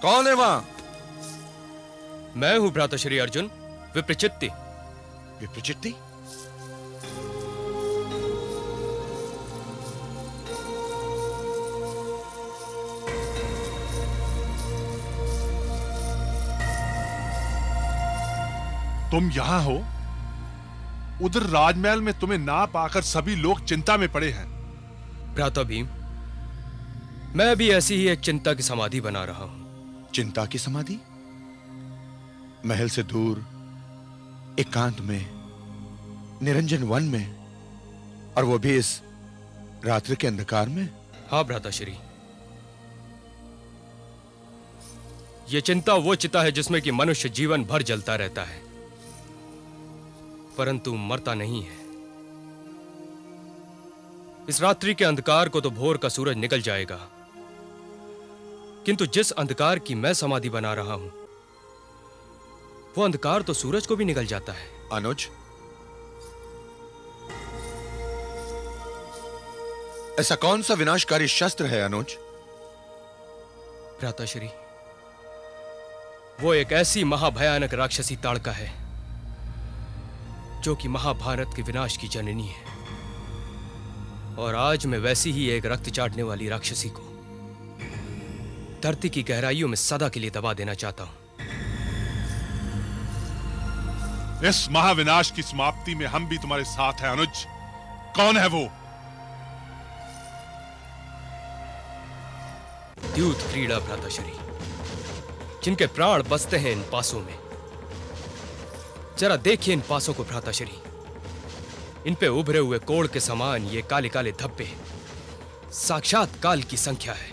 कौन है वहां? मैं हूं भ्राता श्री अर्जुन, विप्रचित्ति। विप्रचित्ति? तुम यहां हो? उधर राजमहल में तुम्हें ना पाकर सभी लोग चिंता में पड़े हैं। भ्राता भीम, मैं भी ऐसी ही एक चिंता की समाधि बना रहा हूं। चिंता की समाधि? महल से दूर, एकांत में, निरंजन वन में, और वो भी इस रात्रि के अंधकार में? हाँ भ्राता श्री, ये चिंता वो चिता है जिसमें कि मनुष्य जीवन भर जलता रहता है, परंतु मरता नहीं है। इस रात्रि के अंधकार को तो भोर का सूरज निकल जाएगा, किंतु जिस अंधकार की मैं समाधि बना रहा हूं, वो अंधकार तो सूरज को भी निकल जाता है। अनुज, ऐसा कौन सा विनाशकारी शस्त्र है अनुज? भ्राताश्री, वो एक ऐसी महाभयानक राक्षसी ताड़का है जो कि महाभारत के विनाश की जननी है, और आज मैं वैसी ही एक रक्त चाटने वाली राक्षसी को धरती की गहराइयों में सदा के लिए दबा देना चाहता हूं। इस महाविनाश की समाप्ति में हम भी तुम्हारे साथ हैं अनुज। कौन है वो? द्यूत क्रीड़ा भ्राताश्री, जिनके प्राण बसते हैं इन पासों में। जरा देखिए इन पासों को भ्राताश्री, इन पे उभरे हुए कोड़ के समान ये काले काले धब्बे साक्षात काल की संख्या है।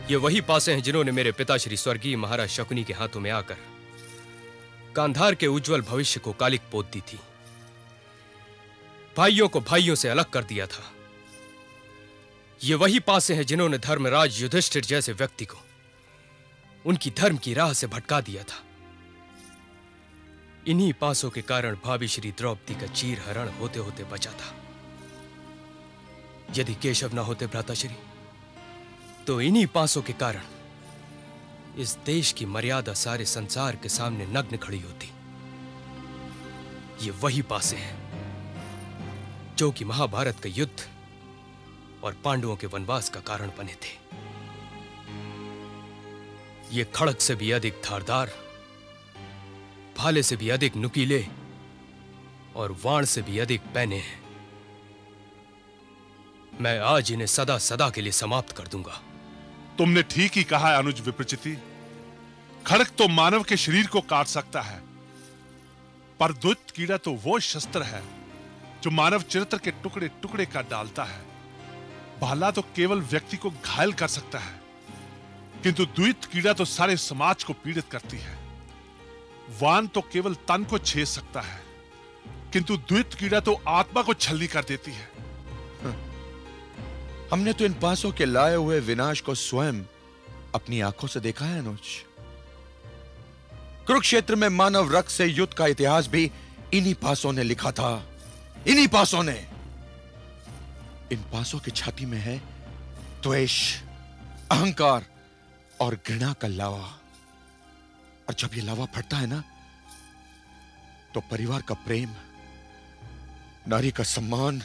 ये वही पासे हैं जिन्होंने मेरे पिताश्री स्वर्गीय महाराज शकुनी के हाथों में आकर गांधार के उज्जवल भविष्य को कालिक पोत दी थी, भाइयों को भाइयों से अलग कर दिया था। ये वही पासे हैं जिन्होंने धर्मराज युधिष्ठिर जैसे व्यक्ति को उनकी धर्म की राह से भटका दिया था। इन्हीं पासों के कारण भाभी श्री द्रौपदी का चीर हरण होते होते बचा था। यदि केशव ना होते भ्राताश्री, तो इन्हीं पासों के कारण इस देश की मर्यादा सारे संसार के सामने नग्न खड़ी होती। ये वही पासे हैं जो कि महाभारत का युद्ध और पांडवों के वनवास का कारण बने थे। ये खड़ग से भी अधिक धारदार, भाले से भी अधिक नुकीले और वाण से भी अधिक पैने हैं। मैं आज इन्हें सदा सदा के लिए समाप्त कर दूंगा। तुमने ठीक ही कहा है अनुज विप्रचिति। खड़ग तो मानव के शरीर को काट सकता है, पर द्यूत कीड़ा तो वो शस्त्र है जो मानव चरित्र के टुकड़े टुकड़े कर डालता है। भाला तो केवल व्यक्ति को घायल कर सकता है, किंतु द्यूत कीड़ा तो सारे समाज को पीड़ित करती है। वान तो केवल तन को छेद सकता है, किंतु द्यूत कीड़ा तो आत्मा को छलनी कर देती है। हमने तो इन पासों के लाए हुए विनाश को स्वयं अपनी आंखों से देखा है अनुज। कुरुक्षेत्र में मानव रक्त से युद्ध का इतिहास भी इन्हीं पासों ने लिखा था। इन्हीं पासों ने। इन पासों की छाती में है द्वेष, अहंकार और घृणा का लावा, और जब ये लावा फटता है ना, तो परिवार का प्रेम, नारी का सम्मान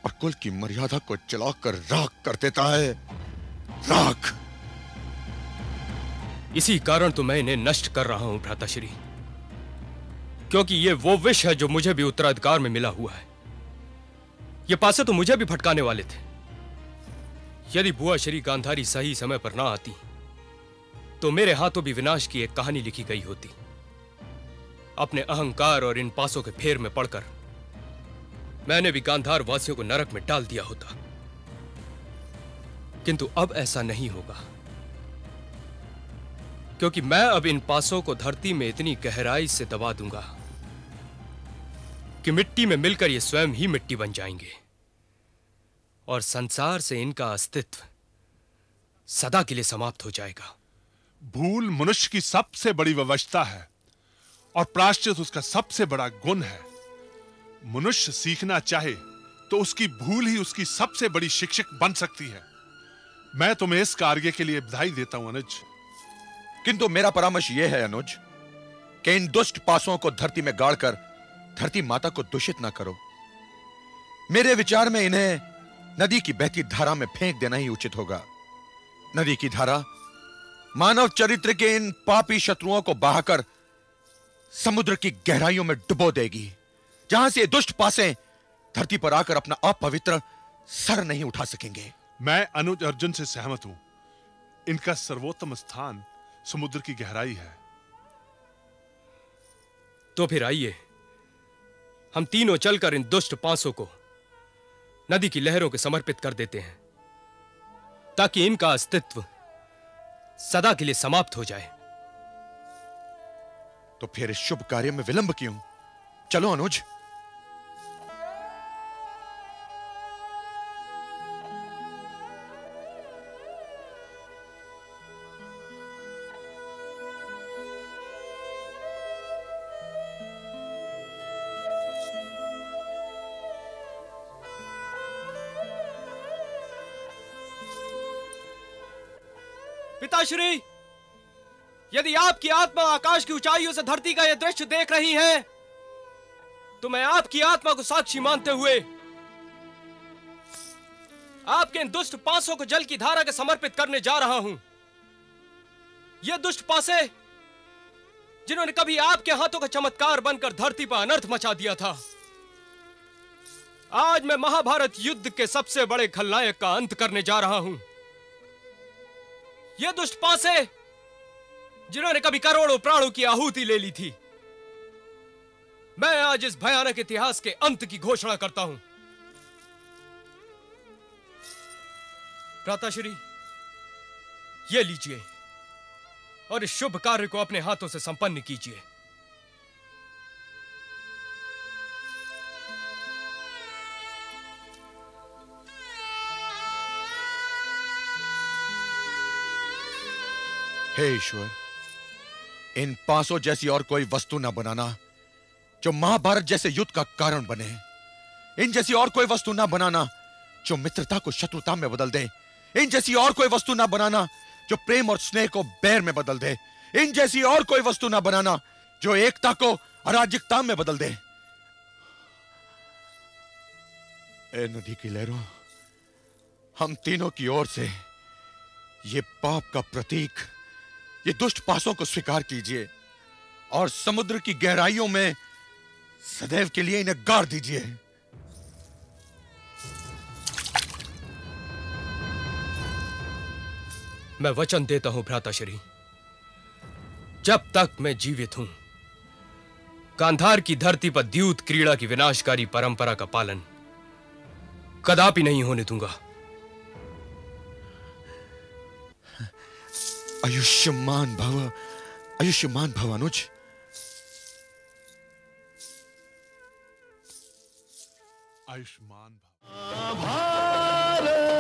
और कुल की मर्यादा को जलाकर राख कर देता है। राख। इसी कारण तो मैं इन्हें नष्ट कर रहा हूं भ्राताश्री, क्योंकि ये वो विष है जो मुझे भी उत्तराधिकार में मिला हुआ है। ये पासे तो मुझे भी फटकाने वाले थे। यदि बुआ श्री गांधारी सही समय पर ना आती, तो मेरे हाथों भी विनाश की एक कहानी लिखी गई होती। अपने अहंकार और इन पासों के फेर में पड़कर मैंने भी गांधार वासियों को नरक में डाल दिया होता, किंतु अब ऐसा नहीं होगा, क्योंकि मैं अब इन पासों को धरती में इतनी गहराई से दबा दूंगा कि मिट्टी में मिलकर ये स्वयं ही मिट्टी बन जाएंगे और संसार से इनका अस्तित्व सदा के लिए समाप्त हो जाएगा। भूल मनुष्य की सबसे बड़ी विवशता है और प्रायश्चित उसका सबसे बड़ा गुण है। मनुष्य सीखना चाहे तो उसकी भूल ही उसकी सबसे बड़ी शिक्षक बन सकती है। मैं तुम्हें इस कार्य के लिए बधाई देता हूं अनुज। किंतु मेरा परामर्श यह है अनुज कि इन दुष्ट पासों को धरती में गाड़कर धरती माता को दूषित ना करो। मेरे विचार में इन्हें नदी की बहती धारा में फेंक देना ही उचित होगा। नदी की धारा मानव चरित्र के इन पापी शत्रुओं को बहाकर समुद्र की गहराइयों में डुबो देगी, जहां से दुष्ट पासे धरती पर आकर अपना अपवित्र सर नहीं उठा सकेंगे। मैं अनुज अर्जुन से सहमत हूं। इनका सर्वोत्तम स्थान समुद्र की गहराई है। तो फिर आइए हम तीनों चलकर इन दुष्ट पासों को नदी की लहरों के समर्पित कर देते हैं, ताकि इनका अस्तित्व सदा के लिए समाप्त हो जाए। तो फिर इस शुभ कार्य में विलंब क्यों? चलो अनुज। पिताश्री, यदि आपकी आत्मा आकाश की ऊंचाइयों से धरती का यह दृश्य देख रही है, तो मैं आपकी आत्मा को साक्षी मानते हुए आपके इन दुष्ट पासों को जल की धारा के समर्पित करने जा रहा हूं। ये दुष्ट पासे जिन्होंने कभी आपके हाथों का चमत्कार बनकर धरती पर अनर्थ मचा दिया था, आज मैं महाभारत युद्ध के सबसे बड़े खलनायक का अंत करने जा रहा हूं। ये दुष्ट पासे जिन्होंने कभी करोड़ों प्राणों की आहुति ले ली थी, मैं आज इस भयानक इतिहास के अंत की घोषणा करता हूं। भ्राताश्री, ये लीजिए और इस शुभ कार्य को अपने हाथों से संपन्न कीजिए। हे ईश्वर, इन पासों जैसी और कोई वस्तु ना बनाना जो महाभारत जैसे युद्ध का कारण बने। इन जैसी और कोई वस्तु ना बनाना जो मित्रता को शत्रुता में बदल दे। इन जैसी और कोई वस्तु ना बनाना जो प्रेम और स्नेह को बैर में बदल दे। इन जैसी और कोई वस्तु ना बनाना जो एकता को अराजकता में बदल दे। ए नदी की लहरों, हम तीनों की ओर से ये पाप का प्रतीक, ये दुष्ट पासों को स्वीकार कीजिए और समुद्र की गहराइयों में सदैव के लिए इन्हें गाड़ दीजिए। मैं वचन देता हूं भ्राताश्री, जब तक मैं जीवित हूं, गांधार की धरती पर द्यूत क्रीड़ा की विनाशकारी परंपरा का पालन कदापि नहीं होने दूंगा। आयुष्मान भव, आयुष्मान भव अनुज। आयुष्मान भव।